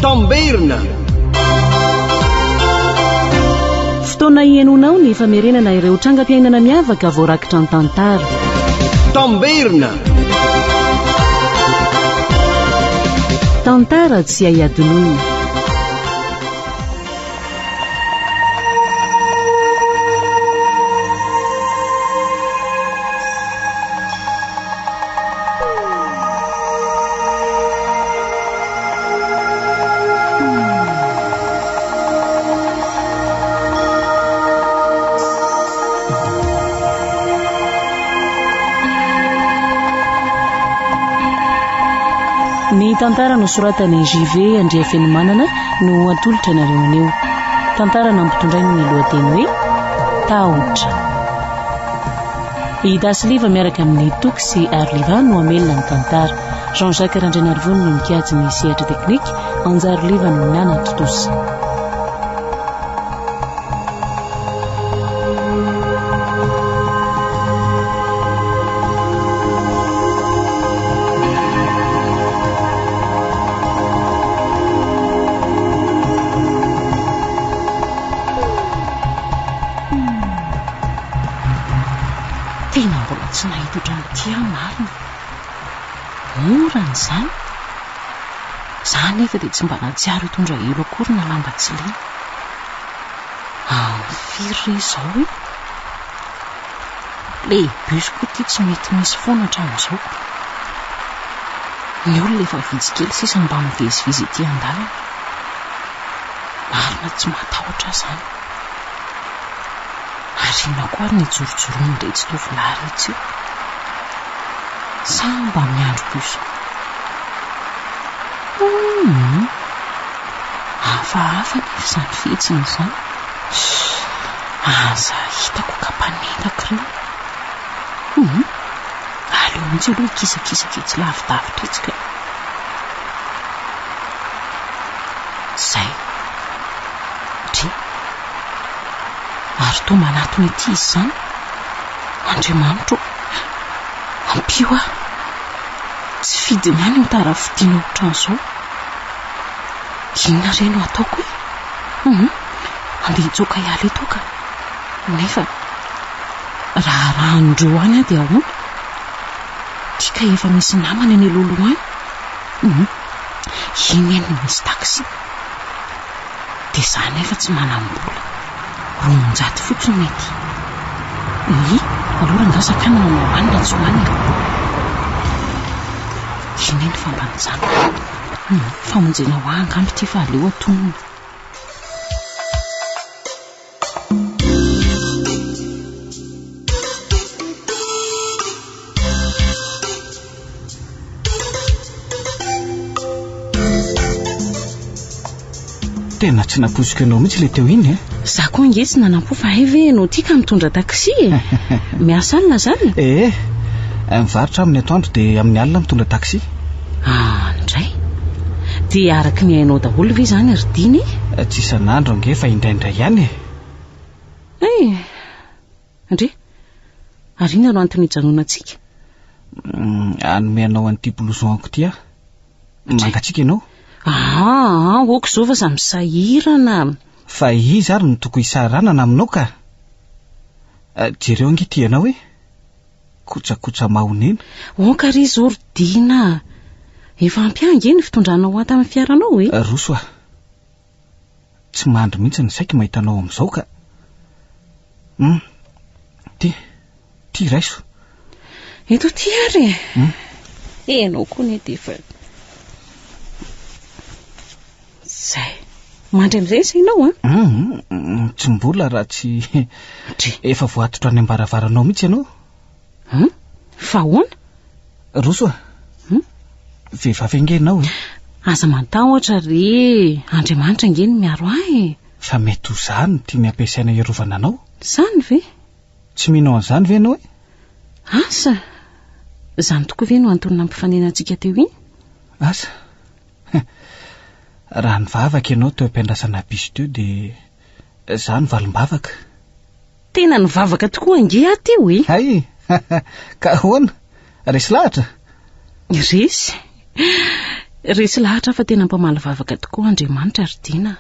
Tamberina. Fotoana ianonao ny famerenana ireo trangam-piainana miavaka voarakitra ny tantara. Tamberina. Tantara tsy aiadin'olona. Ny tantara nosoratany JV Andriafenimanana no atolotra nareo aneo. Tantara nampitondrainy ny lohateny hoe Tahotra. Idasiliva miaraka amin'ny Toky sy Arliva no amelona ny tantara. Jean-Jacques Randrianarivony no mikajy ny sehatra teknika, Anjariliva no mianatra tosa. Tena mbola tsy nahita ohatran'ity marina. Moran'izany. Zany nefa dia tsy mba nahatsiaro hitondra elo akory na lamba tsy lena. Firy izao hoe? Lehibe izy koa ity tsy mety misy foana hatramin'izao. Ny olona efa vitsy kely sisa mba mivezivezy ety an-dalana. Marina tsy matahotra zany. Arina koa ary ny jorojoroany dia tsy tovolahy itsy io. Sa mba miandro kosa. Hafahafa nefa izany fihetsiny izany. Aza hitako kapanendaka ireo. Aleo mihitsy aloha ikisakisaka etsy lavidavitra etsy ka. Zay. Ary toa manatony ety izy izany. Andriamanitro, ampio aho. Tsy fidiny ihany mitara fidiana ohatran'izao. Inona ireny no ataoko hoe? Andeha hitsoaka hiala eto ka. Nefa raha andreo any aho dia ahoana? Tika efa misy namana eny alohaloha any. Iny eny misy taksi. Dia izaho nefa tsy manam-bola. Romonjato fotsiny mety. Alora ngasaka manao hoanina tsy hoanina. Iny eny fambanjana. Famonjena ho angamby ity fa aleo atonona. Tena tsy naposika anao mihitsy ilay teo iny. Za koa nge tsy nanampo fa ve ianao tika mitondra taksi e? Miasa alina zany? Mivarotra amin'ny atoandro dia amin'ny alina mitondra taksi. Ndray. Dia araka ny hainao daholo ve zany ridiny? Tsy isan'andro ange fa indraindray ihany. Andre, arina no antony hijanona antsika? Anome anao an'ity blouson-ko ity aho. Mangatsiaka ianao? Oko izao fa samy sahirana. Fa izy ary no toko hisaranana aminao ka. Jereo ange ity ianao hoe kotrakotra mahonena. Ka ry izao ridina. Efa ampiange ny fitondranao ato amin'ny fiaranao e? Roso a. Tsy mandry mihitsy ny saiko mahita anao amin'izao ka. Ty raiso. Eto ty ary. Enao koa ny defa. Zay. Mandry amin'izay sainao Tsy mbola raha tsy efa voatotra any ambaravaranao mihitsy ianao. Fa hoana? Roso a. Vehivavy angenao e? Aza matahotra re. Andriamanitra angeny miaro ahy. Fa mety ho zany tia ny ampiasaina iarovana anao. Zany ve? Tsy minao an'izany ve ianao e? Asa. Zany tokoa ve no antony nampifanenantsika teo iny? Asa. Raha nivavaka ianao teo am-piandrasana biso teo dia za nivalim-bavaka. Tena nivavaka tokoa ange aho teo e? Hay. Ka ahoana? Resy lahatra? Resy. Resy lahatra fa tena mpamaly vavaka tokoa Andriamanitra ary Dina.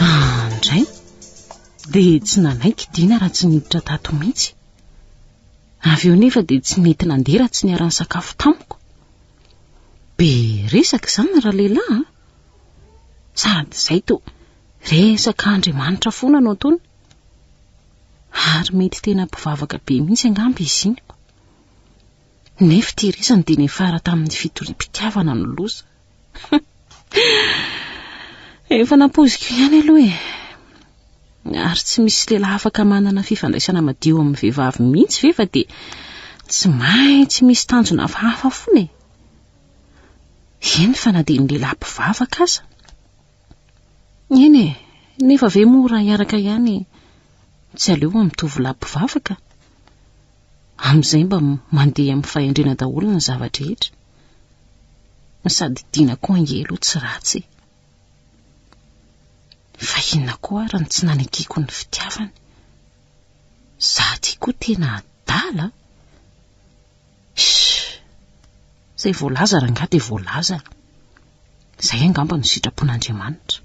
Andray dia tsy nanaiky Dina raha tsy niditra tato mihitsy. Avy eo nefa dia tsy mety nandeha raha tsy niara-ny sakafo tamiko. Be resaka izany raha lehilahy. Sady izay to resaka Andriamanitra foana no ataony. Ary mety tena mpivavaka be mihitsy angamba izy iny. Nefa ity resany dia nefara tamin'ny fitorim-pitiavana no loza. Efa nampoziko ihany aloha e. Ary tsy misy lehilahy afaka manana fifandraisana madio amin'ny vehivavy mihitsy ve fa dia tsy maintsy misy tanjona hafa foana e. Eny fa na dia ny lehilahy mpivavaka aza. Eny e, nefa ve mora hiaraka ihany tsy aleo amin'ny tovolahy mpivavaka. Amin'izay mba mandeha amin'ny fahendrena daholo ny zavatra rehetra. Sady Dina koa angelo tsy ratsy. Fa inona koa raha tsy nanekiko ny fitiavany. Sady koa tena adala. Izay voalaza raha nga dia voalaza. Izay angamba no sitrapon'Andriamanitra.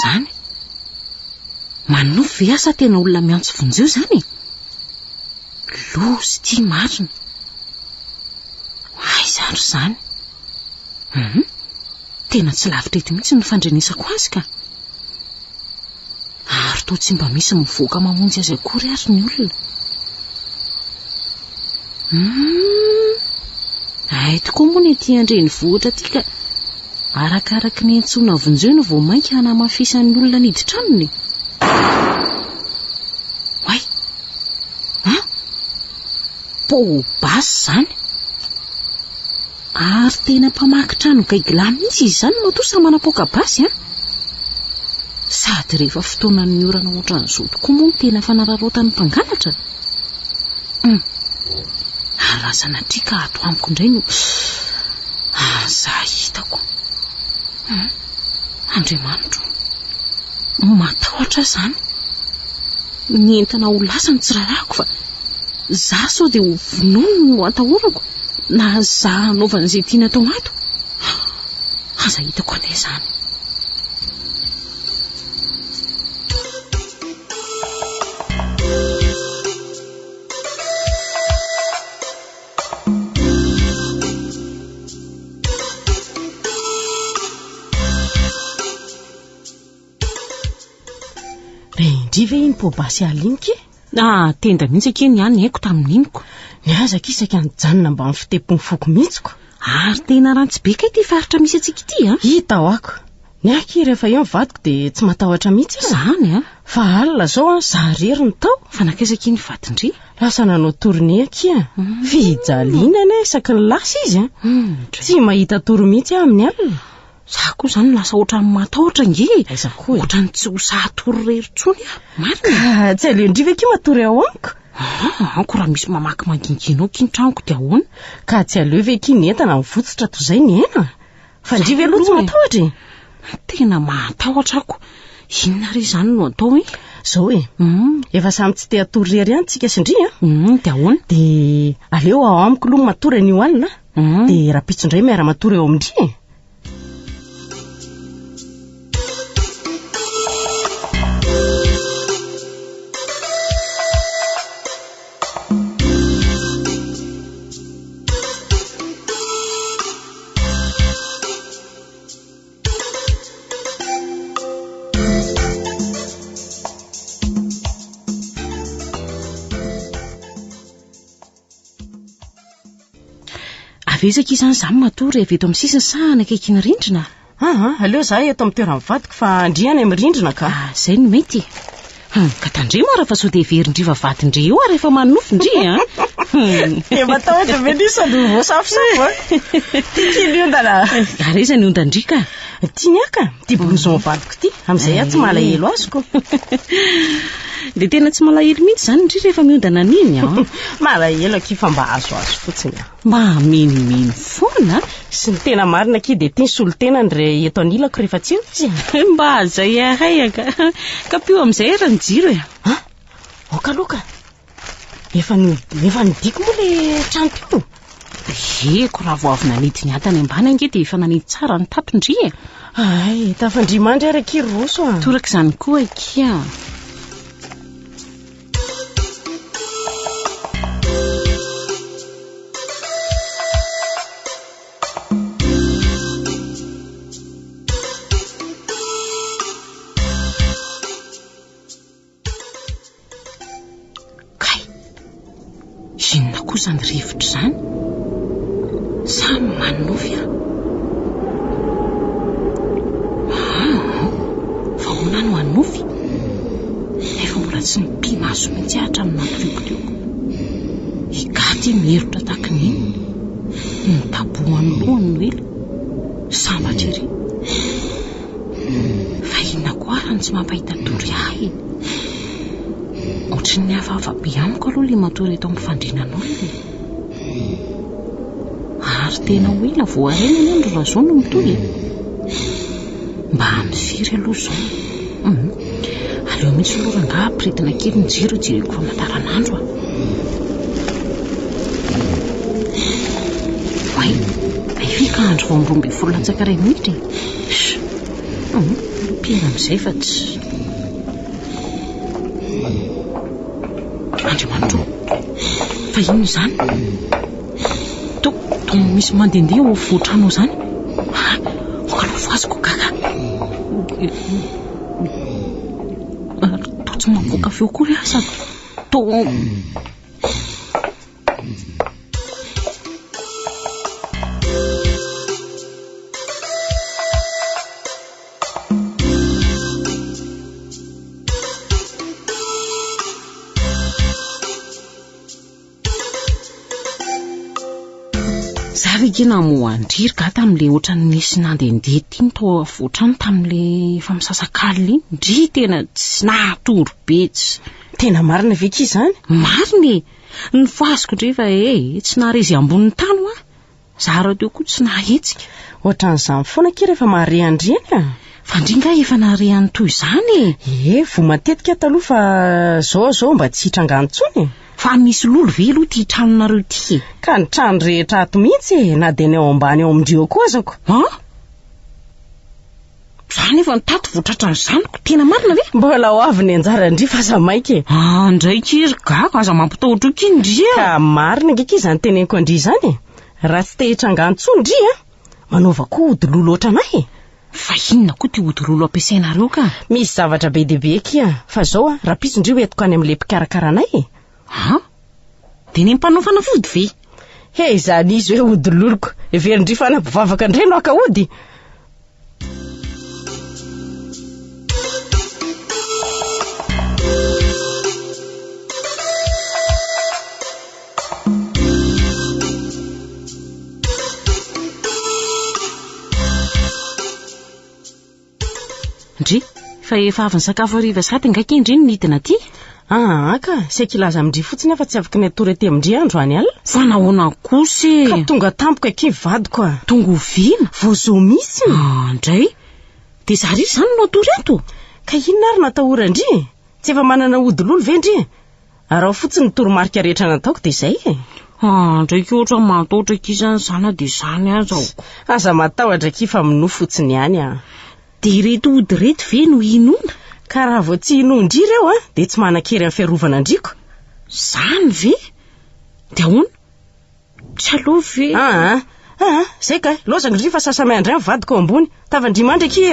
Zany manofy asa tena olona miantso vonjeo zany. Lozy tia marina. Aiza ry zany? Tena tsy lavitra eto mihitsy ny fandrenesako azy ka. Ary toa tsy mba misy mivoaka mamonjy azy akory ary ny olona. Ay tokoa moa ny ety andrenivohitra ity ka arakaraka ny antsoina vonjeo no vao mainka hanamafisan'ny olona niditra aminy. Way, Pôbasy zany. Ary tena mpamaky trano gaigila mihitsy izy zany matoa sa manapoka basy Sady rehefa fotoana ny orana ohatran'izao tokoa moa tena fanararaotany mpangalatra. Arazana trika ato amiko indray no za hitako. Andriamanitra, matahotra zany. Ny entana ho lasa ny tsirarako fa za sao dia ho vonono no atahorako na za hanaovan'izay tiana tao ato. Aza hitako anay zany. Ve iny Pôbasy alinika? Tenda mihitsy akeny ihany haiko tamin'iniko. Niazaka isaka nijanona mba amin'ny fitepony foko mihitsiko. Ary tena ratsy be ka ity faritra misy atsika ity Hita ho ako. Ny aky rehefa eo mivadiko dia tsy matahotra mihitsy zany Fa alina zao za rery ny tao. Fa nakaizaka iny vadindry. Lasa nanao tourné aky Fijaliana ne isaky ny lasa izy Tsy mahita toro mihitsy amin'ny alina. Za koa zany lasa ohatran'ny matahotra nge. Aiza koa ohatran'ny tsy ho sahatory rery tsony marina. Ka tsy aleo ndriva aky matory ao amiko. Anko raha misy mamaky manginginao ky ny tranoko dia ahoana. Ka tsy aleo ve ky ny entana mivotsitra toy izay ny hena. Fa ndriva aloha tsy matahotra. Tena matahotra ako. Inona ry zany no atao Zao efa samy tsy te hatory rery ihany tsika sindry dia ahoana. Dia aleo ao amiko aloha matory an'io alina. Dia rapitso indray miara matory eo amindry. Avezaka izany zany matory avy eto amin'ny sisiny sa nakaiky ny rindrina. Aleo za eto amin'ny toerana mivadiko fa andriana amin'ny rindrina ka. Zay no mety. ka tandre moa raha fa sao dia verindriva vadindre io rehefa manofindri a dia matahotra ve ny sady voasafosafo tiakely ondana ary iza ny ondandrika tiany aka tia blouson valiko ity amin'izay aho tsy malahelo azoko dia tena tsy malahelo mihitsy izany indri rehefa miondana niny a malahelo akifa mba azoazo fotsiny mba menimeny foana sy ny tena marina ki dia tia ny solon-tenany ray eto anilako rehefa tsy eo izy mba zay ahayaka ka pio amin'izay era ny jiro e okaloka efa nidiko moa le trano pio eko raha vo avy nanity ny atany ambany ange dia efa nanity tsara ny tapindri e ay tafandrimandry araky roso a toraka izany koa kia inona koa izany rivotra izany samy manofy a fa hoana no anofy nefa mbola tsy mipinazo mihitsy ahatra amin'ny mampiliokolioko higaty mierotra takin'iny ny tabohan'ny lohany noely sambatra ery fa inona koa arany tsy mampahita tory ahy ohatry ny hafahafa be amiko aloha le matory eto amin'ny fandrinanao le ary tena hoela voarena ny andro raha zao no mitoy mba mifiry aloha zao aleo mihitsy loranga ampiretina kely ny jiro jereko famantaranandro ay ifika andro vao am'roambe folo latsaka iray minitra pina amin'izay fa tsy andriamanitro fa ino izany to misy mandehandeha ho voatrano izany okalofa azoko gaga to tsy makoka feo kory aho sady to zavekina moandriry ga tamin'le ohatran'ny nisy nandehandeha ity ny tao avoatrano tamin'le efa misasakaly iny ndry tena tsy nahatory betsy tena marina veka izany mariny ny fazoko ndrefa tsy naharezy ambonin'ny tany a zara teo koa tsy nahetsika ohatran'izany foana ke rehefa mahare andriana fa ndringa efa naharehan'ny toy izany vo matetika taloha fa zao mba tsy hitranganontsony fa misy lolo ve aloha tia tranonareo ity ka ny trano rehetra ato mihitsy na dia ny ao ambany ao amindreo koa azako izany efa nitato voatratra nyzanoko tena marina ve mbola ho avy ny anjara ndry fa aza maika ndraiky iry gako aza mampitahotra oka indri ka marina ngeka izany teneniko andry izany raha tsy te hitranganontsony ndry manaova koa odilolo oatra anay fa inona koa ty odilolo ampiasainareo ka misy zavatra be dehibe kia fa zao raha piso ndry hoentiko any amin'le mpikarakara-nay dia ny mpanofana vody ve izany izy hoe odiloloko verindry fanapivavaka indray no aka ody ndry fa efa avy ny sakafo hariva sady ngaky indry ny nidina aty ka saika ilaza amindry fotsiny afa tsy afaka ny atorety amindry andro any alina fa nahoana kosa ka tonga tampoka aky vadiko tonga oviana vozo misy ndray dia zary izy izany no atory eto ka inona ary natahora ndry tsy efa manana odilolo ve ndry raha fotsiny ny toromarika rehetra nataoko dia izay ndraiky ohatra matahotra kizany zana dia izany azaoko aza matahotra aky fa mino fotsiny ihany dia reto ody reto ve no inona ka raha vao tsy inondry ireo dia tsy manan-kery amin'ny fiarovana andriko zany ve dia ahoana tsy aloha ve zay ka lozako ndry fa sasamay andray mivadiko ao ambony tavandrimandry aky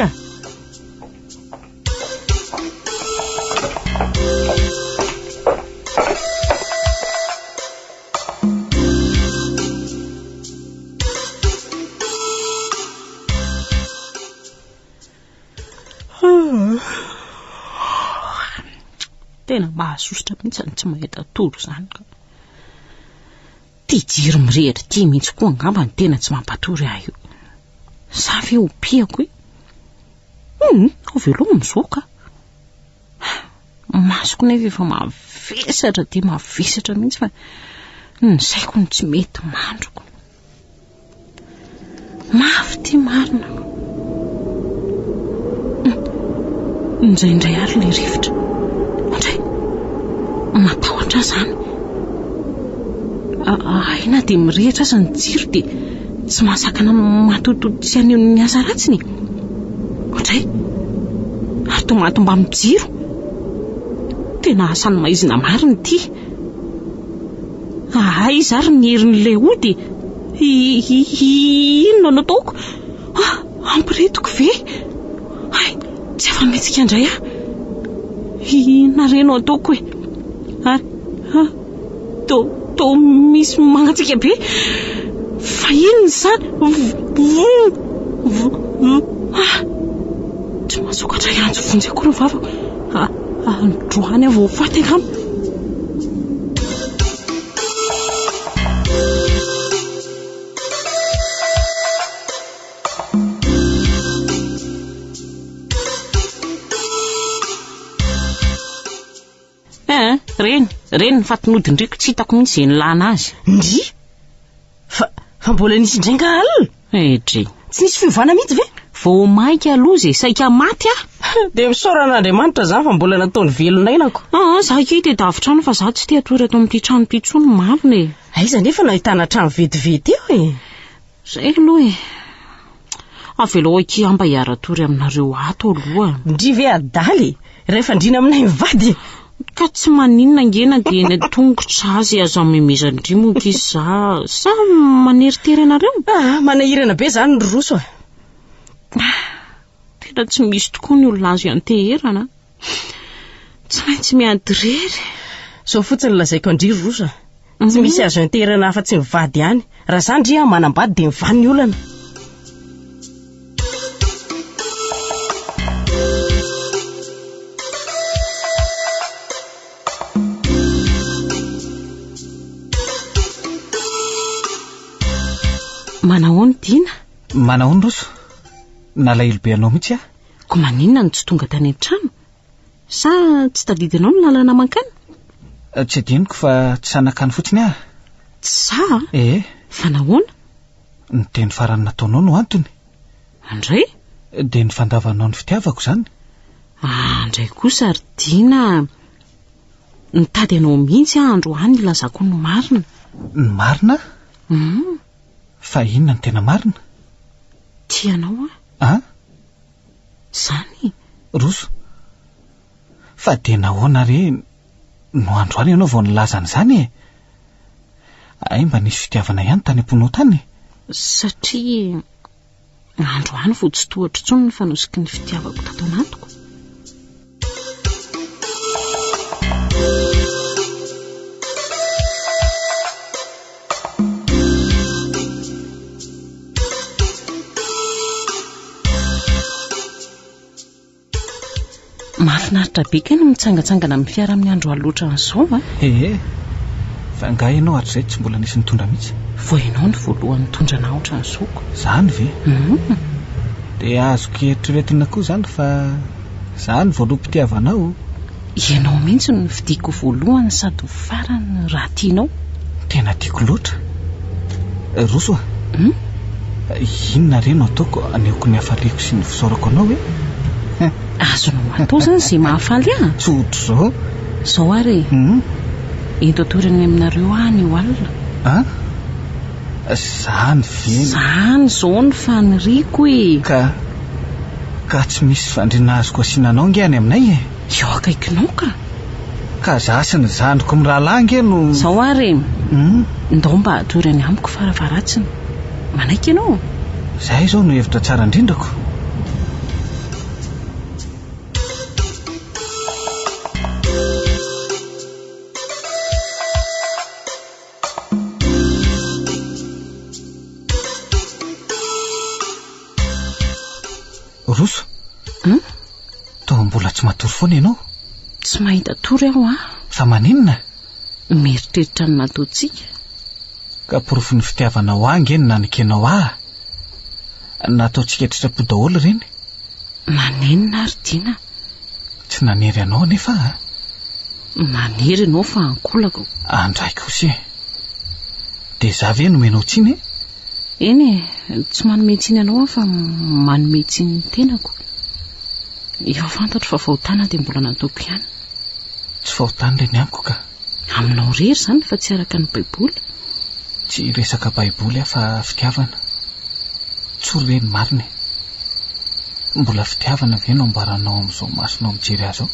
tena mahasositra mihitsy tsy mahita toro zany ka tia jiro mirehitra tia mihitsy koa angamba ny tena tsy mampatory ahy io sa ve opiako veloma mizao ka masoko nefa efa mavesatra dia mavesatra mihitsy fa ny saiko ny tsy mety mandroko mafy tia marina indraindray ary le rivotra indray matahotra zany aina dia mirehitra aza ny jiro dia tsy mahasakana matototo tsy aneo ny asa ratsiny indray ary tomatomba amin'ny jiro tena asany maizina mariny ity izy ary ny herin'ilay ody inona no ataoko ampiretiko ve tsy afa-metsika indray nareno ataoko hoe to misy magnatsika be fa inona zany tsy mahasokatra ianjo vonjy akory ny vavako androany avy hofaty angamba reny ny fatinodindriko tsy hitako mihitsy izay nilana azy ndry fa mbola nisy indrainga alina dre tsy nisy fiovana mihitsy ve vao mainka aloha izay saika maty dia misoran'Andriamanitra zany fa mbola nataony velonainako zaho io dia davitrano fa zaho tsy tia atory ato amin'ity trano ity ny marina aiza nefa nahitana trano vetivety eo zay aloha avelo aky amba hiara-tory aminareo ato aloha ndry ve adaly rehefa ndrina aminay mivady ka tsy maninona ngena dia ny tongotra azy azo amemezandrimoka izy sa maneritery anareo manahirana be zany ny roso tena tsy misy tokoa ny olona azo ianteherana tsy maintsy miady rery so fotsiny lazaiko andry roso tsy misy azo ianteherana afa tsy mivady ihany raha zany ndry manambady dia mivany ny olana manahoany Dina manahoany roso nalahelo be anao mihitsy ko maninona no tsy tonga tany an-trano sa tsy tadidinao ny lalana mankany tsy adiniko fa tsy sanakany fotsiny sa fa nahoana ny teny farany nataonao no antony andray dia ny fandavanao ny fitiavako zany andray kosa ary Dina nitady anao mihitsy androany ilazako ny marina ny marina fa inona ny tena marina tianao zany roso fa dia nahoana re no androany ianao vao nilazana izany mba nisy fitiavana ihany tany am-ponao tany satria androany vao tsy tohatra intsony ny fanosiky ny fitiavako tato anatiko mahafinaritra be kay no mitsangatsangana amin'ny fiara amin'ny andro aloatra n'izao fa ngahy ianao hatrizay tsy mbola nisy nitondra mihitsy vao ianao ny voalohany nitondra naotra n'izoko zany ve dia azoko eritreretina koa zany fa zany voaloham-pitiavanao ianao mihitsy no nividiako voalohany sady ho farany raha tianao tena tiako loatra roso inona re no ataoko aneoko ny hafaliako sy ny fisaorako anao azonao atao zany izay mahafaly tsotro zao ary ento atorany aminareo any io alina zany ve zany zao ny faniriko ka tsy misy fandrina azoko asinanao ngeny aminay eo akaikinao ka zasiny zandriko mirahalahy no zao ary ndao mba atorany amiko faravaratsiny manaiky ianao zay zao no hevitra tsara indrindrako roso mbola tsy matory foana ianao tsy mahita tory aho fa maninona mieritreritra ny nataontsika ka porofo ny fitiavanao angeny nanikenao nataontsika tritrapo daholo ireny nanenina ary Dina tsy nanery anao nefa nanery ianao fa ankolako andraiky kosa dia za ve nomenao tsiny eny tsy manometsiny ianao fa manometsiny ny tenako efa fantatro fa fahotana dia mbola nataoko ihany tsy fahotany le ny amiko ka aminao rery izany fa tsy araka ny baiboly tsy resaka baiboly fa fitiavana tsory reny mariny mbola fitiavana ve no ambaranao amin'izao masonao mijery azy ao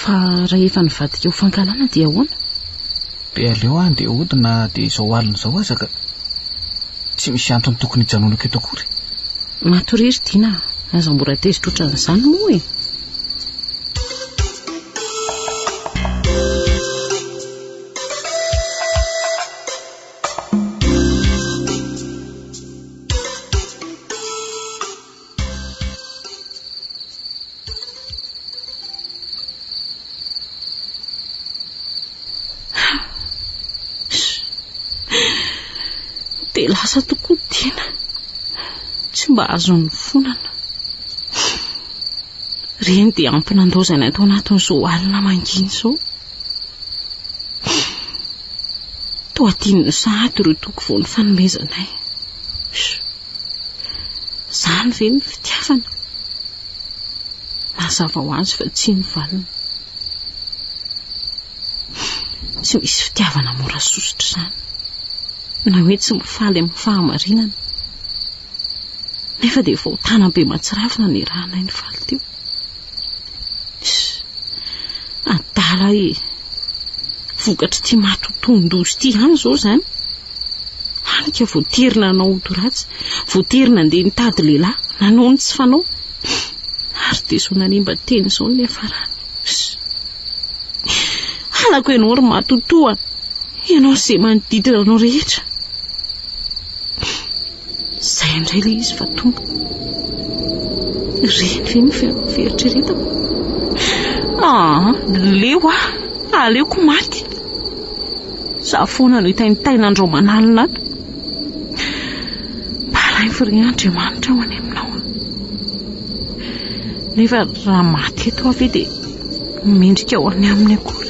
fa raha efa nivadika ho fankalana dia ahoana dia aleo dia hodina dia izao alina izao azaka tsy misy antony tokony hijanonako eto akory matorery Dina aza mbola tezitra ohatran'izany moa dia lasa tokoa Dina tsy mba azon'ny fonana reny dia ampinandaozana atao anatin'izao alina mangina izao toa tian'ny sahady ireo toko vao ny fanomezanay izany ve ny fitiavana mazava ho azy fa tsy ny valina tsy misy fitiavana mora sosotra izany na hoe tsy mifaly amin'ny fahamarinana nefa dia fahotana be matsirafina ny rahanay ny faly teo adala vokatra tia matotondozy ity hany izao izany hanika voaterina anao otoratsy voaterina andeha nitady lehilahy nanao ny tsy fanao ary dia izao nanimba teny izao ny afarany halako ianao ry matotoa ianao izay manodidina anao rehetra izay indray ilay izy fa tonga reny ve ny fieritreretako leo aleoko maty za foana no hitainitaina andreo manalina ato mbalay firy Andriamanitra ho any aminao nefa raha maty eto avy dia mendrika ho any aminy akory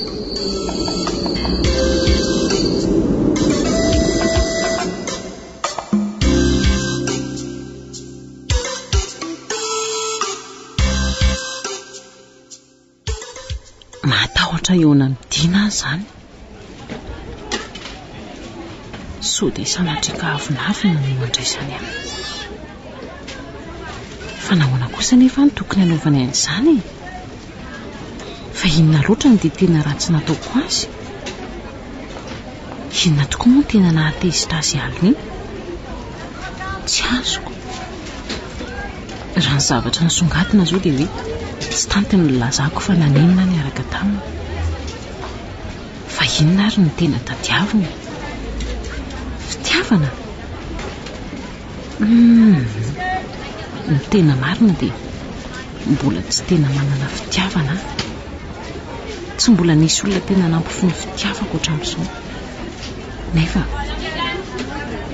matahotra eona ny Dina izany so dia sanatrika avinavina no andraisany ahy fa nahoana kosa nefa ny tokony hanaovany an'izany fa inona loatra ny dia tena ratsy nataoko azy inona tokoa moa tena nahatezitra azy alina iny tsy azoko raha ny zavatra nisongadina izao dia hoe tsy tantiny nylazako fa nanenina ny araka taminy fa inona ary ny tena tadiavina fitiavana ny tena marina dia mbola tsy tena manana fitiavana tsy mbola nisy olona tena nampifony fitiavako hatramin'izao nefa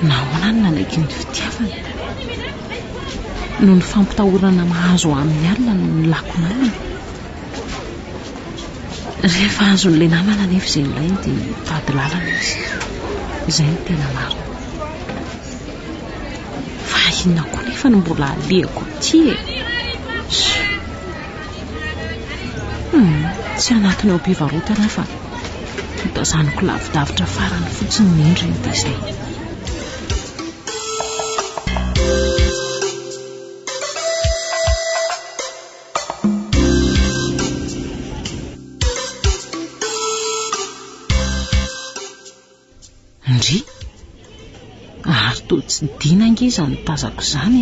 nahoana ny nanaiky ny fitiavana no ny fampitahorana mahazo amin'ny alina no ny lakonamana rehefa azon'ilay namana nefa izay ilainy dia tady lalana izy izay ny tena marina fa inona koa nefa no mbola alehako ty tsy anatiny ao am-pivarotana fa hitazaniko lavidavitra farany fotsiny ny endriny dia izay ndry ary toa tsy Dina angeza ny tazako izany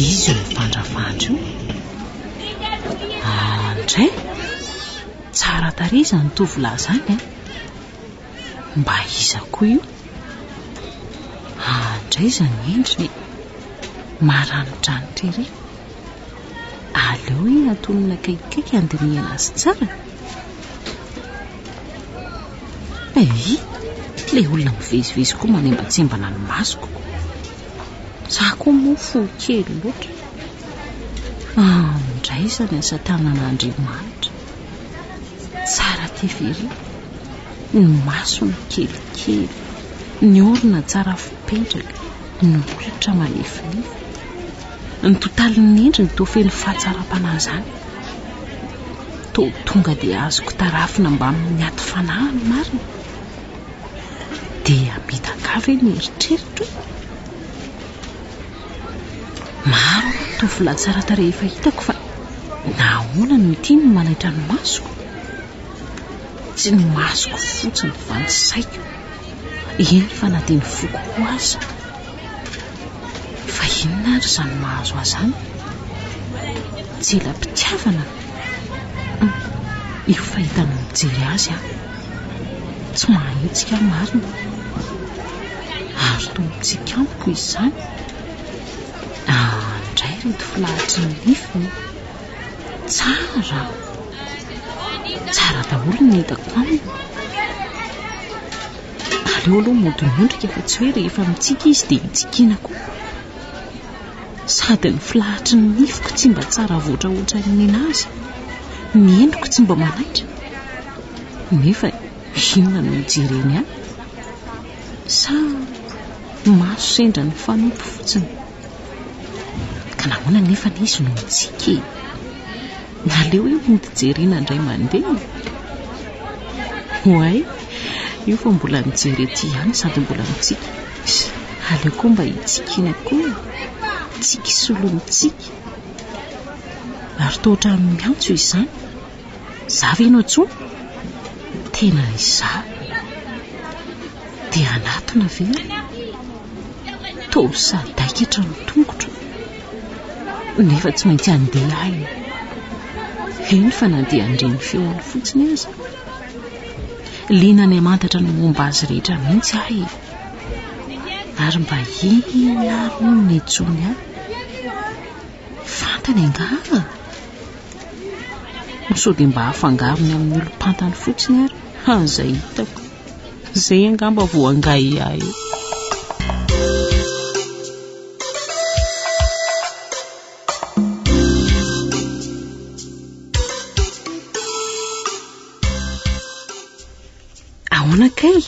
izy io mivandravandra io andray tsara tarehy izany tovolahy izany mba iza koa io andray izany endriny maranidranitra ery aleo iny atonina kaikaiky andiniana azy tsara. Le olona mivezivezy koa manembatsembana ny masoko. Za koa mofo kely loatra. Indray izany asa tanan'Andriamanitra. Tsara tevery ny masony kelikely, ny orona tsara fipetraka, ny olitra malefilefy. Ny totalin'ny endriny toa feno fahatsaram-panahy izany. Toa tonga dia azoko tarafina mba amin'ny aty fanahiny marina. Dia mitangavy ny eritreritro. Maro tovolahy tsara tarehy efa hitako fa nahoana no tiany manaitra ny masoko. Tsy ny masoko fotsiny fa ny saiko. Eny fa na dia ny foko ho aza. Fa inona ary izany mahazo azany? Tselam-pitiavana. Io fahitana mijery azy tsy mahitsika marina. Ary toa mitsika amiko izany. Indray reto filahatry ny nifiny. Tsara daholo ny hitako aminy. Aleo aloha modimondrika fa tsy hoe rehefa mitsika izy dia hitsikiana koa. Sady ny filahatry ny nifiko tsy mba tsara voatraohatra ny azy, ny endriko tsy mba manaitra. Nefa inona no mijereny any? Sa maso sendra ny fanompo fotsiny? Ka nahoana nefa izy no mitsika? Naleo io mijerena indray mandeha. Hoay, io fa mbola mijery ety ihany sady mbola mitsika. Aleo koa mba hitsikiana koa. Tsika solo mitsika. Ary toa miantso izany. Za ve ianao tsoa? Tena iza. Dia anatona ve? Toa sadaikatra ny tongotra. Nefa tsy maintsy andeha ahy. Eny fa na dia andreny feony fotsiny aza. Liana ny amantatra ny momba azy rehetra mihitsy ahy. Ary mba inona ary ny etsony ahy. Fantany angaha. Sao dia mba hafangarony amin'ny olom-pantany fotsiny ary. Izay hitako. Izay angamba voangay ahy. Ahoana kay?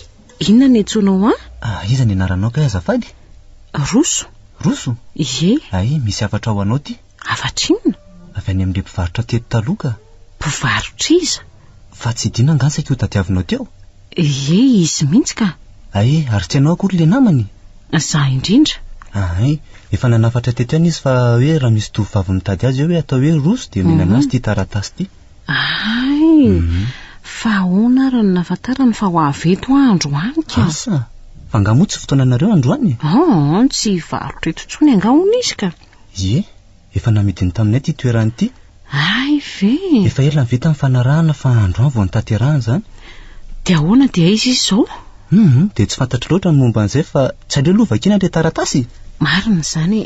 Inona ny etsonao Iza ny anaranao kay azafady? Roso. Roso? Ie. Ay, misy afatra ho anao ty. Afatra inona? Avy any amin'ilay mpivarotra teto taloha. Mpivarotra iza? Fa tsy dina angansa io tadiavinao teo. Ie, izy mihitsy ka. Ay, ary tsy ianao akory le namany. Za indrindra. Ay, efa nanafatra teto ihany izy fa hoe raha misy tovovavy mitady azy hoe atao hoe Roso dia menana azy ty taratasy ty. Ay, fa ahoana ary ny nafatarany fa ho avy eto andro any ka? Asa, fa angaha moa tsy fotoananareo androany? Tsy varotra eto intsony angahona izy ka. Ie, efa namidiny taminay ty toerany ty. Ay ve? Efa ela ny vita ny fanarahana fa androany vao nitanterahana izany. Dia ahoana dia izy izao? Dia tsy fantatra loatra ny momba an'izay fa tsy aleo aloha vakiana ilay taratasy. Marina izany.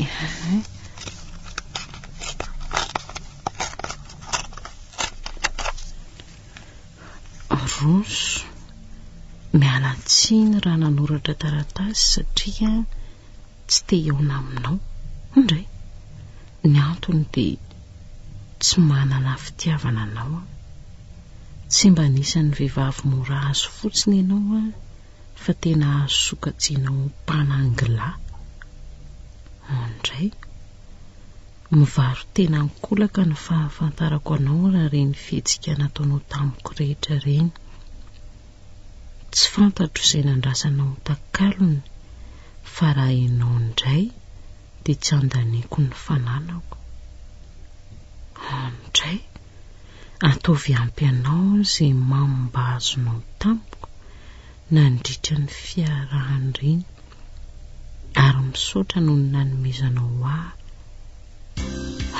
Roso, miala tsiny raha nanoratra taratasy satria tsy te hiaona aminao. Indray, ny antony dia tsy manana fitiavana anao. Tsy mba nisan'ny vehivavy mora azo fotsiny ianao fa tena azo sokajianao mpanangilà. Indray, mivaro tena ankolaka ny fahafantarako anao raha reny fihetsika nataonao tamiko rehetra reny. Tsy fantatro izay nandrasanao takalony fa raha ianao indray dia tsy andaniako ny fananako. Indray, ataovy ampy anao izay mamba azonao tamiko nandritra ny fiarahany reny ary misaotra noho ny nanomezanao ahy.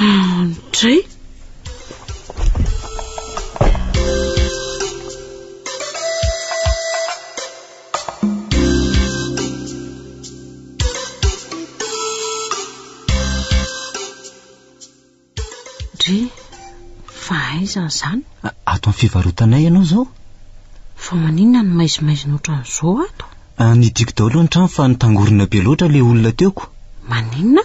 Indray, isan'izany. Ato amin'ny fivarotanay ianao zao? Fa maninona ny maizimaizina ohatran'izao ato? Nidiko daholo ny trano fa nitangorona be loatra le olona teoko. Maninona?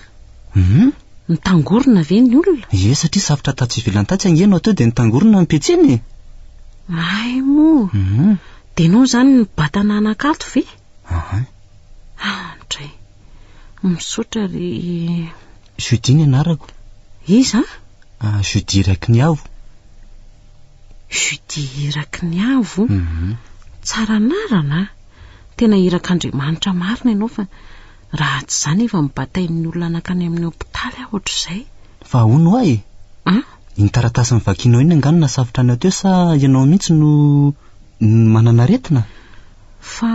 Nitangorona ve ny olona? Ie, satria safitra tatsy ivelan-tatsy angenao teo dia nitangorona ny petseny. Ay moa. Dia ianao izany ny batana anakato ve? Andray, misaotra ry... Judi ny anarako. Iza? Judi Rakiniavo. Judi Rakiniavo? Tsara anarana. Tena irak'Andriamanitra marina ianao fa raha tsy izany efa mibatain'ny olona anakany amin'ny hopitaly aho ohatr'izay. Fa ahoana ho ahy? Iny taratasy vakianao iny angano na safitra anao teo sa ianao mihitsy no manana aretina? Fa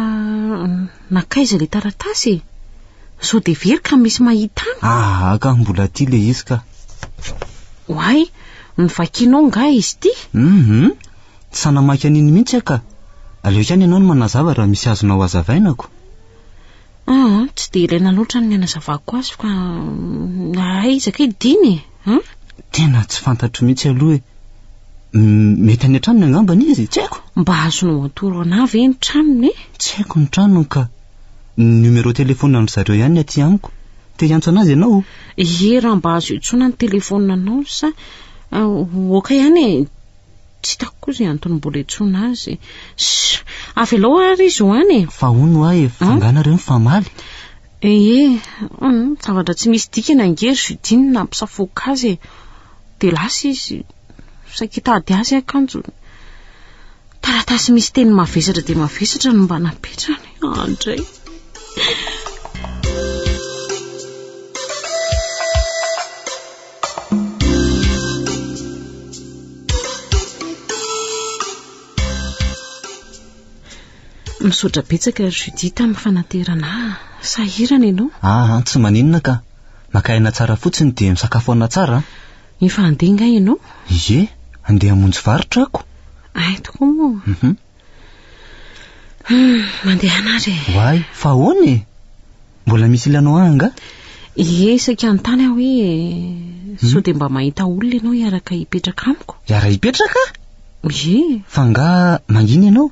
nakaiza ilay taratasy? Sao dia very ka misy mahita any? Ka mbola tia le izy ka. Hoay, ny vakianao nga izy ity? Tsy sanamaky an'iny mihitsy ka. Aleo ihany ianao no manazava raha misy azonao hazavainako. Tsy dia ilaina loatra ny hanazavako azy fa aizaka diny. Tena tsy fantatro mihitsy aloha mety any an-tranony angambany izy, tsy haiko. Mba azonao atoro anah ve ny tranony? Tsy haiko ny tranony ka. Numéro telefonina zareo ihany aty amiko. Te hiantso anazy ianao? Ie, raha mba azo intsona ny telefonina anao sa oka ihany tsy hitako koa izay antony mbola intsona azy. Avy alao ary izy ho any. Fa hono ahy, fanganareo mifamaly. Zavatra tsy misy dikana angery Judine nampisafoka azy. Dia lasa izy sakitady azy akanjo. Taratasy misy teny mavesatra dia mavesatra no mba napetrany. Andray. Misaotra betsaka Judi tamin'ny fanaterana. Sahirana ianao? Tsy maninona ka. Maka aina tsara fotsiny dia misakafoana tsara. Efa handeha nga ianao? Ie, handeha hamonjy varotra ako. Ay, tokoa moa. Mandeha anary. Hoay, fa ahoana? Mbola misy ilanao anga? Ie, isaka anontany aho hoe sao dia mba mahita olona ianao hiaraka hipetraka amiko. Hiara hipetraka? Ie. Fa nga mangina ianao?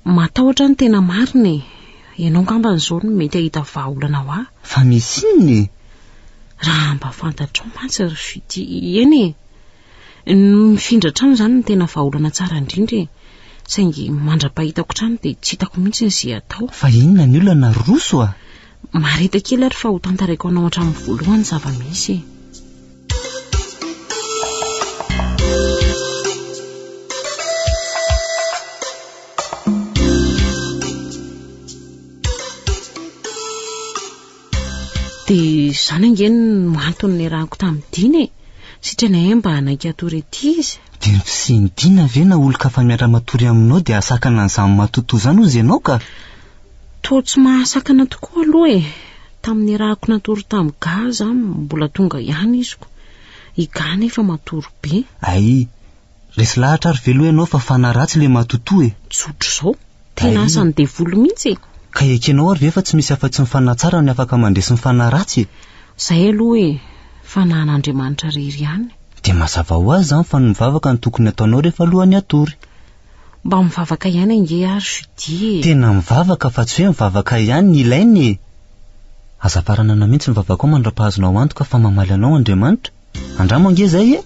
Matahotra ny tena marina. Ianao ngambany izao no mety ahita vahaolana ho ahy. Fa misy inony? Raha mba fantatrao mantsy ry Judi, eny mifindra trano izany no tena vahaolana tsara indrindra. Saingy mandra-pahitako trano dia tsy hitako mihitsy izay atao. Fa inona ny olana roso a? Marita kely ary fa ho tantaraiko anao hatramin'ny voalohany zava-misy. Dia izany angeny no antony niarahako tamin'ny Diny. Satria nahay mba hanaiky atory ety izy. Dia sy ny Dina ve na olona fa miara-matory aminao dia asakana an'izany matoto izany ozy ianao ka? Toa tsy mahasakana tokoa aloha tamin'ny niarahako natory tamin'ny gaza mbola tonga ihany iziko. I ga nefa matory be. Ay, resy lahatra ary veloha ianao fa fanaratsy le matoto Tsotro izao. Tena asany devolo mihitsy. Ka ekenao ary ve fa tsy misy afa-tsy mifanatsara ny afaka mandresy ny fanaratsy? Zay aloha fanan'Andriamanitra rery ihany. Dia mazava ho azy izany fa ny mivavaka ny tokony ataonao rehefa alohan'ny atory. Mba mivavaka ihany ange ary Judi. Tena mivavaka fa tsy hoe mivavaka ihany ny ilainy. Azafarana na mihitsy mivavaka ao mandra-pahazonao antoka fa mamaly anao Andriamanitra. Andramo ange izay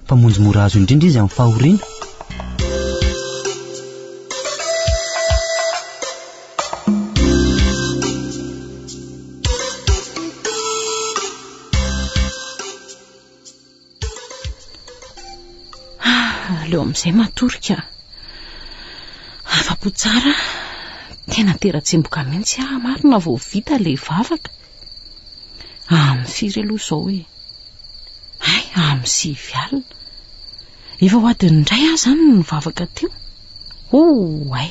fa monjy mora azo indrindra izy amin'ny fahoriana. Aleo amin'izay matorika. Afa-po tsara. Tena tera-tsemboka mihitsy marina vao vita ilay vavaka. Amin'ny firy aloha izao Ay, amin'ny 6 alina. Efa ho adiny indray aho izany ny vavaka teo. Ay,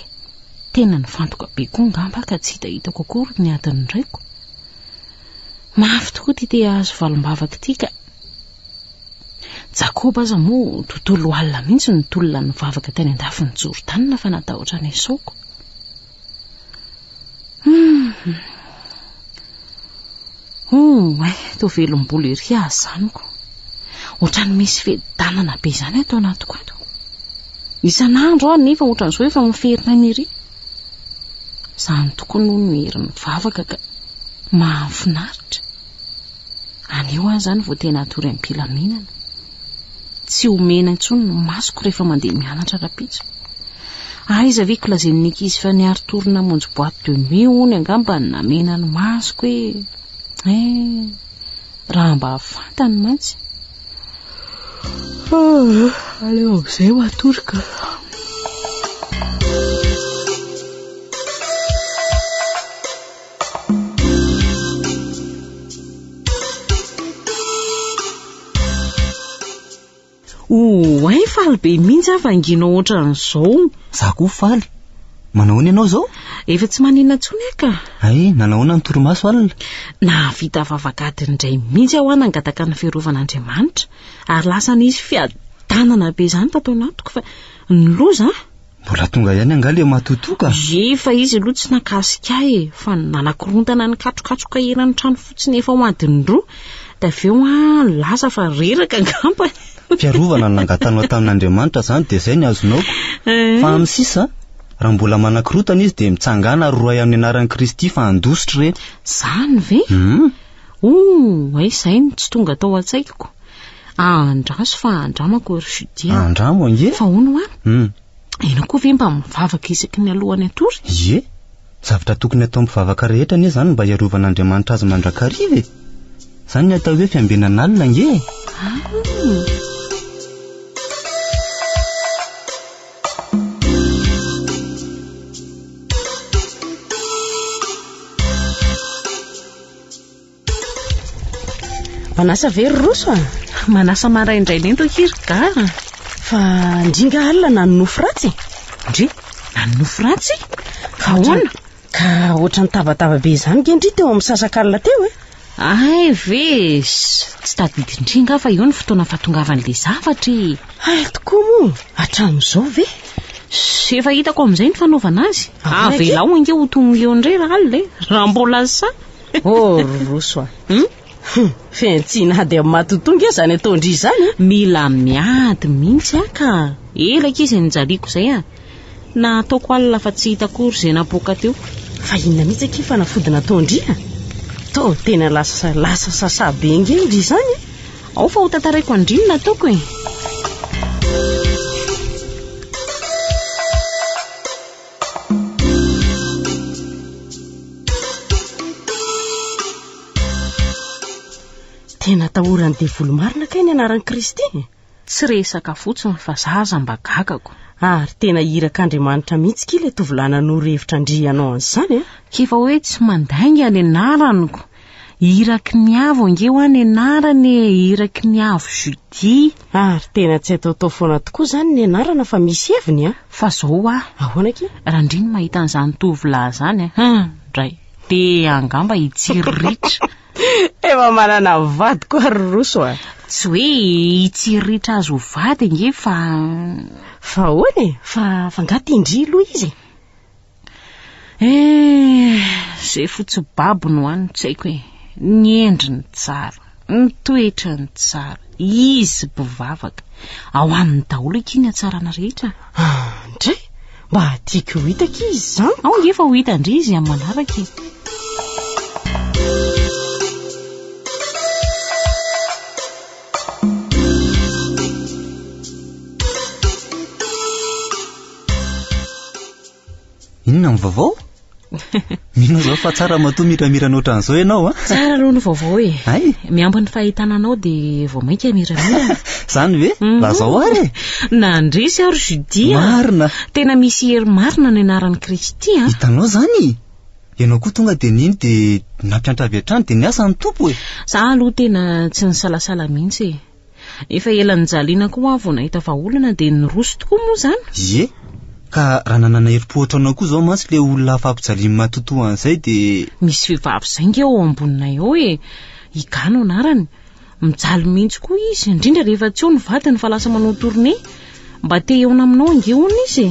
tena nifantoka be koa ngamba ka tsy hitahitako akory ny adiny indraiko. Mafy tokoa ty azo valim-bavaka ity ka. Jakoba aza moa tontolo alina mihitsy ny tolona ny vavaka tany andafin'ny Jordanina fa natahotra ny Esaoko. Toa velom-bola ery azy zaniko. ohatrany misy fedanana be izany atao anatiko ato isan'andro aho nefa ohatran'izao efa miferina niry izany tokony no nohery mivavaka ka mahafinaritra anio aho izany vao tena atory amin'ny mpilaminana tsy homena intsony no masoko rehefa mandeha mianatra rapitso aiza ve kolazen'ny ankizy fa niary torina monjy boîte de nuit hony angamba ny namena ny masoko hoe raha mba fantany mantsy aleo amin'izay ho atorika ay faly be mihitsy aho vanginao ohatran'izao za koa faly manahoana ianao zao efa tsy maninona ntsony aka ay nanahoana ny torimaso alina navita vavagadiny indray mihitsy aho nangataka ny fiarovan'Andriamanitra ary lasa nisy fiadanana be izany tato anatiko fa ny loza mbola tonga ihany angala matotoka efa izy aloha tsy nakasika fa nanakorontana ny katrokatroka eran'ny trano fotsiny efa ho adiny roa da aveo lasa fa reraka angamba fiarovana ny nangatanao tamin'Andriamanitra zany dia izay ny azonaoko fa amin'ny sisa raha mbola manakorotana izy dia mitsangana roay amin'ny anaran'i Kristy fa andositra ireny zany ve ay izay ny tsy tonga tao an-tsaikoko andraso fa andramako ry Judia andramo ange fa hono any ena koa ve mba mivavaka isaky ny alohany atory ie zavatra tokony atao mivavaka rehetra anie zany mba hiarovan'Andriamanitra azy mandrakariva zany ny atao hoe fiambenana alina nge manasa very roso manasa maraindray lento kirga fa ndringa alina na nofo ratsy ndry na nofo ratsy ka hoana ka ohatrany tabataba be izany gendry teo amin'ny sasakalina teo ay ve tsy tadidindringa fa eo ny fotoana fahatongavan'le zavatra ay tokoa moa hatramin'izao ve efa hitako amin'izay ny fanaovana azy avelao inge ho tonga eo indray raha alina raha mbola sa roso fentsina dia matotonga zany ataondry izany mila miady mihitsy aka elaka izy nijaliko izay na ataoko alina fa tsy hitakory izay napoka teo fa inona mihitsy aky fanafody nataondry to tena lasa sasabe ngendry izany ao fa ho tantaraiko andrinona ataoko tena tahorany devolo marina kay ny anaran'i Kristy tsy resaka fotsiny fa zaza mba gagako ary tena irak'Andriamanitra mihitsy kila tovolahy nanoro-hevitra andrianao an'izany kifa hoe tsy mandainga ny anaraniko iraky ny avo ange ho any anarany iraky ny avo Judia ary tena tsy ataotao foana tokoa zany ny anarana fa misy heviny fa zao ahoana ke raha ndriny mahita an'izany tovolahy zany dray te angamba hitsiriritra efa manana vady koa ary roso tsy hoe hitsiriritra azy ho vady nge fa hoany fa ngati indry aloha izy zay fotsy babo no any tsy haiko hoe ny endriny tsara ny toetrany tsara izy bivavaka ao amin'ny daholo ekiny atsarana rehetra ndray mba tiako ho hitaka izy zany ao nge fa ho hita ndry izy amin'ny manaraka inona ny vaovao mino zao fa tsara matoa miramirana ohatran'izao ianao tsara aloha ny vaovao ay miambo ny fahitananao dia vao mainka miramirana zany ve lazao ary nandrisy ary Judia marina tena misy hery marina ny anaran'i Kristy hitanao zany ianao koa tonga dia niny dia nampiantra avy hatrany dia niasa ny tompo za aloha tena tsy nisalasala mihitsy efa ela nijaliana koa vao nahita vaholana dia niroso tokoa moa zany ie ka raha nanana herim-pohatra anao koa zao mantsy le olona afa-pijalimy matotoa an'izay dia misy vehivavy izay nge ao amboninay ao higano anarany mijaly mihitsy koa izy indrindra rehefa tsy eo ny vadiny fa lasa manao tourné mba te eona aminao ange ona izy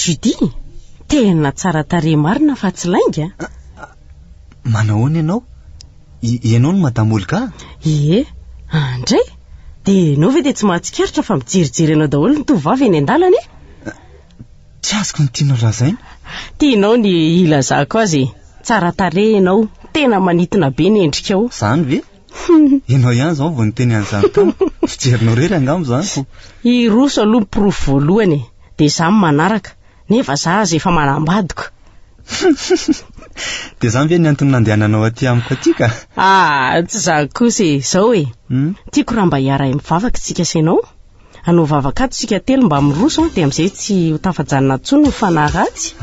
Judi, tena tsara tarehy marina fa tsy lainga. Manahoana ianao? Ianao no madamo Olga? Ie, andray dia ianao ve dia tsy mahatsikaritra fa mijerijery ianao daholo ny tovavy eny an-dalana e? Tsy azoko ny tianao lazaina. Tianao ny ilazako azy. Tsara tarehy ianao, tena manitona be ny endrikao. Zany ve? Ianao ihany zao vao niteny an'izany tao. Fijerinao rery angamba zany ko. I Roso aloha pirofo voalohany dia izaho manaraka, nefa izaho aza efa manambadiko. Dia zany ve ny antony nandehananao aty amiko aty ka? Tsy za kosa izao e. Tiako raha mba hiara mivavaka tsika sainao. Anao vavaka ato tsika telo mba amin'ny Roso dia amin'izay tsy ho tafajanona intsony ny fanahy ratsy.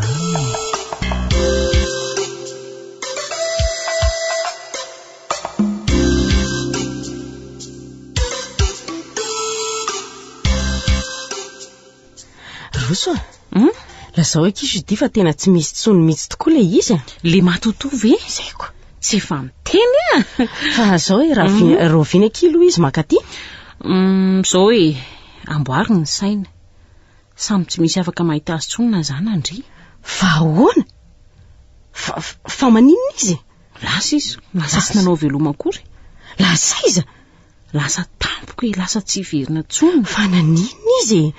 Roso lazao eky Judi fa tena tsy misy tsony mihitsy tokoa le izy. Le matotovy izay ko tsy efa miteny fa zao roviana kilo izy makaty. Zao amboarina ny saina, samy tsy misy afaka mahita azy tsony na zany andry. Fa ahoana? Fa maninona izy? Lasa izy, lasa tsy nanao veloma akory. Lasa iza? Lasa tampoka lasa tsy verina tsony. Fa naninona izy?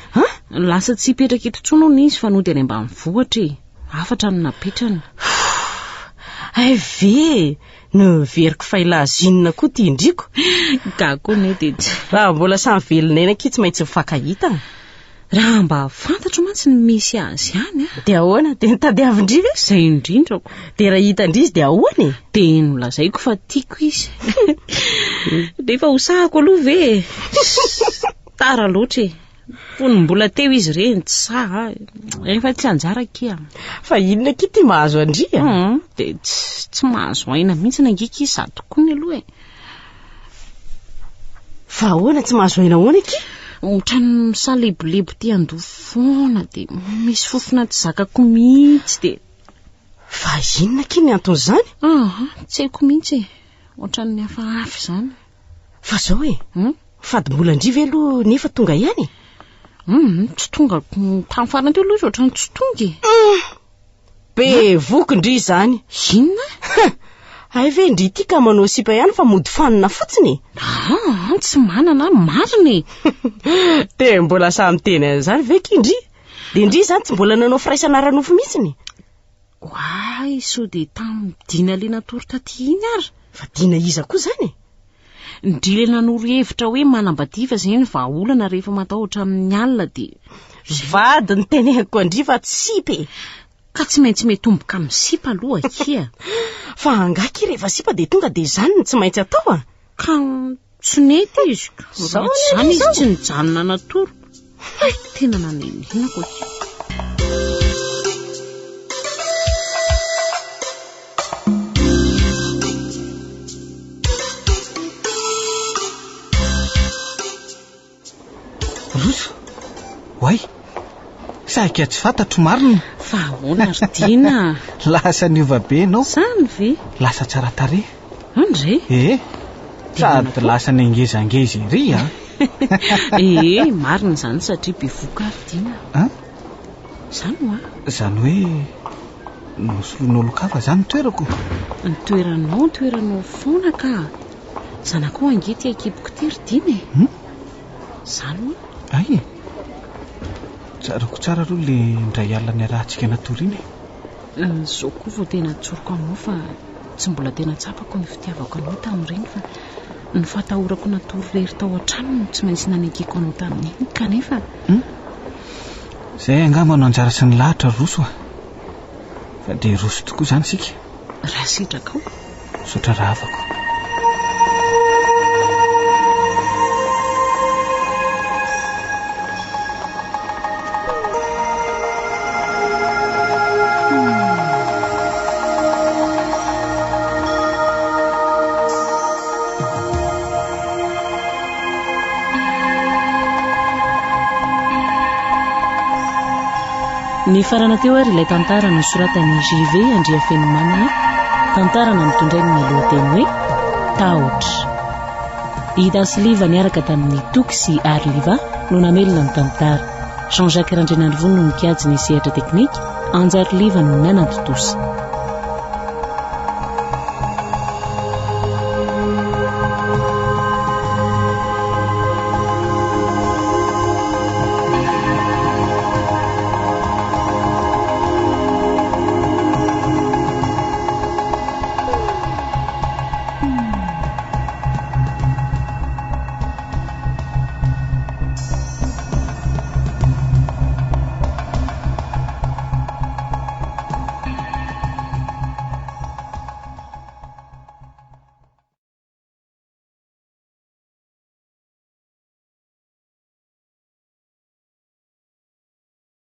Lasa tsy hipetraka eto tsony hono izy fa nody any ambanivohitra afatra no napetrana. Ay ve no veriko fa ilazinina koa ty indriko. Kako ne dia raha mbola samy velonena aky tsy maintsy mifakahita. Raha mba fantatro mantsy ny misy azy ihany dia ahoana? Dia nitadiavindry ve? Izay indrindrako. Dia raha hitandry izy dia ahoana? Dia nolazaiko fa tiako izy. Dia efa hosahako aloha ve? Tara loatra mbola teo izy reny tsy saha efa tsy anjara kia. Fa inona aky ty mahazo andria? Dia tsy mahazo aina mihitsy nangika izy sady tokoa ny aloha. Fa ahoana tsy mahazo aina ahoana aky? Ohatran'ny misalebulebo ty andofoana dia misy fofona tsy zakako mihitsy dia. Fa inona aky ny anton'izany? Tsy haiko mihitsy ohatran'ny hafahafa izany. Fa zao fady mbola andry ve aloha nefa tonga ihany? Tsy tonga tamin'ny farany teo aloha ohatran'ny tsy tonga. Be vokindry izany. Inona? Ay ve ndry ity ka manao sipa ihany fa mody fanina fotsiny? Tsy manana marina. Dia mbola samy teny an'izany ve kindry? Dia indry izany tsy mbola nanao firaisana ranofo mihitsiny? Oay, so dia tamin'ny dina le natoro taty iny ary. Fa dina iza koa zany? Ndry le nanoro hevitra hoe manambadiva izay ny vahaolana rehefa matahotra amin'ny alina dia. Vady ny tenehako andry fa tsy sipy. Ka tsy maintsy metomboka amin'ny sipa aloha akia. Fa angaky rehefa sipa dia tonga dia izany no tsy maintsy atao Ka tsy nety izy. Zany izy tsy nijanona natoro. Tena nanenenako akia. Roso, hoay, saika tsy fantatro marina. Fa ahoana ridina? Lasa niova be ianao. Zany ve? Lasa tsara tarehy. Andre? Sady lasa nengezangeza ery marina zany satria be voka ridina. Zany zany hoe nosolonolokava zany toerako. Ny toeranao foana ka. Zanako angety akipoko ty ridina. Zany ay tsarako tsara aloha le ndray alina ny rahantsika natoriany. Zao koa vao tena tsoroko aminao fa tsy mbola tena tsapako ny fitiavako anao tamin'ireny fa ny fatahorako natoro rery tao an-trano tsy maintsy nanekeko anao tamin'iny kanefa. Izay angamba no anjara sy ny lahatra Roso fa dia Roso tokoa zany sika. Raha sitraka sotra ravako. Ny farana teo ary ilay tantara nosoratan'i JV Andria Fenomanana, tantarana mitondray ny lohateny hoe Tahotra. Ida sy Liva niaraka tamin'ny Toky sy Arliva no namelona ny tantara. Jean-Jacques Randrianarivony no mikajy ny sehatra teknika, Anjary Liva no nanantotosa.